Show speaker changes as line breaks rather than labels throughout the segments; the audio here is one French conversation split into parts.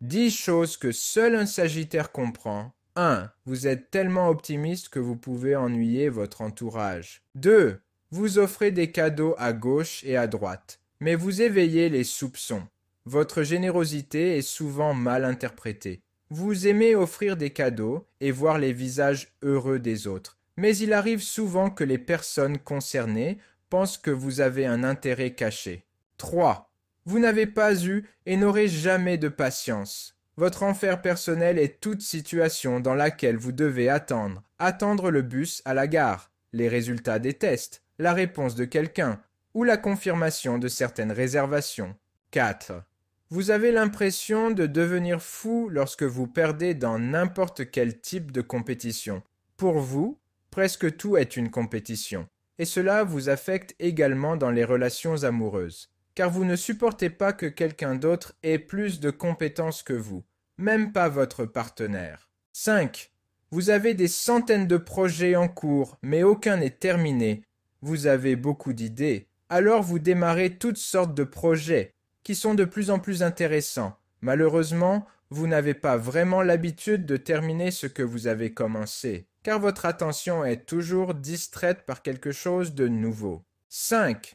10 choses que seul un Sagittaire comprend. 1. Vous êtes tellement optimiste que vous pouvez ennuyer votre entourage. 2. Vous offrez des cadeaux à gauche et à droite, mais vous éveillez les soupçons. Votre générosité est souvent mal interprétée. Vous aimez offrir des cadeaux et voir les visages heureux des autres, mais il arrive souvent que les personnes concernées pensent que vous avez un intérêt caché. 3. Vous n'avez pas eu et n'aurez jamais de patience. Votre enfer personnel est toute situation dans laquelle vous devez attendre. Attendre le bus à la gare, les résultats des tests, la réponse de quelqu'un ou la confirmation de certaines réservations. 4. Vous avez l'impression de devenir fou lorsque vous perdez dans n'importe quel type de compétition. Pour vous, presque tout est une compétition, et cela vous affecte également dans les relations amoureuses, car vous ne supportez pas que quelqu'un d'autre ait plus de compétences que vous, même pas votre partenaire. 5. Vous avez des centaines de projets en cours, mais aucun n'est terminé. Vous avez beaucoup d'idées, alors vous démarrez toutes sortes de projets, qui sont de plus en plus intéressants. Malheureusement, vous n'avez pas vraiment l'habitude de terminer ce que vous avez commencé, car votre attention est toujours distraite par quelque chose de nouveau. 5.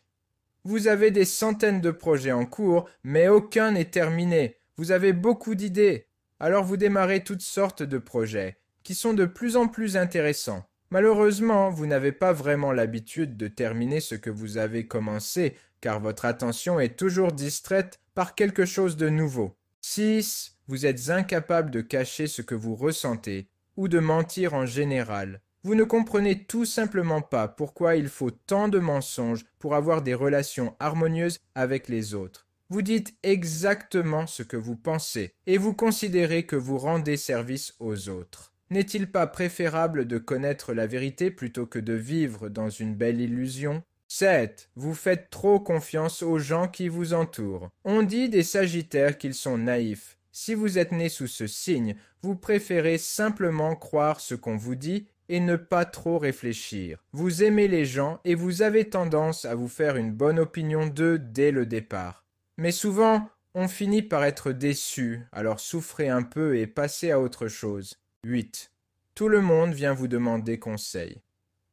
Vous avez des centaines de projets en cours, mais aucun n'est terminé. Vous avez beaucoup d'idées. Alors vous démarrez toutes sortes de projets, qui sont de plus en plus intéressants. Malheureusement, vous n'avez pas vraiment l'habitude de terminer ce que vous avez commencé, car votre attention est toujours distraite par quelque chose de nouveau. 6. Vous êtes incapable de cacher ce que vous ressentez, ou de mentir en général. Vous ne comprenez tout simplement pas pourquoi il faut tant de mensonges pour avoir des relations harmonieuses avec les autres. Vous dites exactement ce que vous pensez, et vous considérez que vous rendez service aux autres. N'est-il pas préférable de connaître la vérité plutôt que de vivre dans une belle illusion? 7. Vous faites trop confiance aux gens qui vous entourent. On dit des Sagittaires qu'ils sont naïfs. Si vous êtes né sous ce signe, vous préférez simplement croire ce qu'on vous dit et ne pas trop réfléchir. Vous aimez les gens et vous avez tendance à vous faire une bonne opinion d'eux dès le départ. Mais souvent, on finit par être déçu, alors souffrez un peu et passez à autre chose. 8. Tout le monde vient vous demander conseil.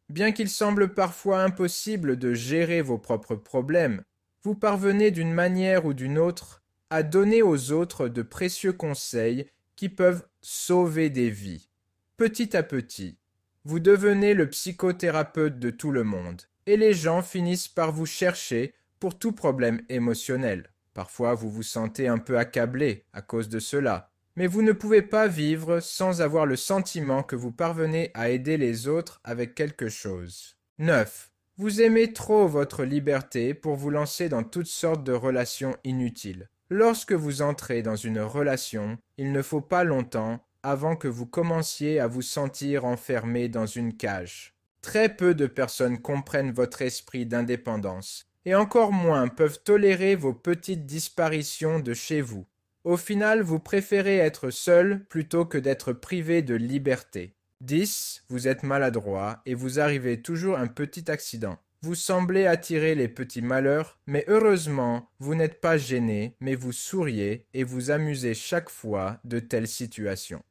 Bien qu'il semble parfois impossible de gérer vos propres problèmes, vous parvenez d'une manière ou d'une autre à donner aux autres de précieux conseils qui peuvent sauver des vies. Petit à petit, vous devenez le psychothérapeute de tout le monde, et les gens finissent par vous chercher pour tout problème émotionnel. Parfois vous vous sentez un peu accablé à cause de cela, mais vous ne pouvez pas vivre sans avoir le sentiment que vous parvenez à aider les autres avec quelque chose. 9. Vous aimez trop votre liberté pour vous lancer dans toutes sortes de relations inutiles. Lorsque vous entrez dans une relation, il ne faut pas longtemps avant que vous commenciez à vous sentir enfermé dans une cage. Très peu de personnes comprennent votre esprit d'indépendance, et encore moins peuvent tolérer vos petites disparitions de chez vous. Au final, vous préférez être seul plutôt que d'être privé de liberté. 10. Vous êtes maladroit et vous arrivez toujours un petit accident. Vous semblez attirer les petits malheurs, mais heureusement, vous n'êtes pas gêné, mais vous souriez et vous amusez chaque fois de telles situations.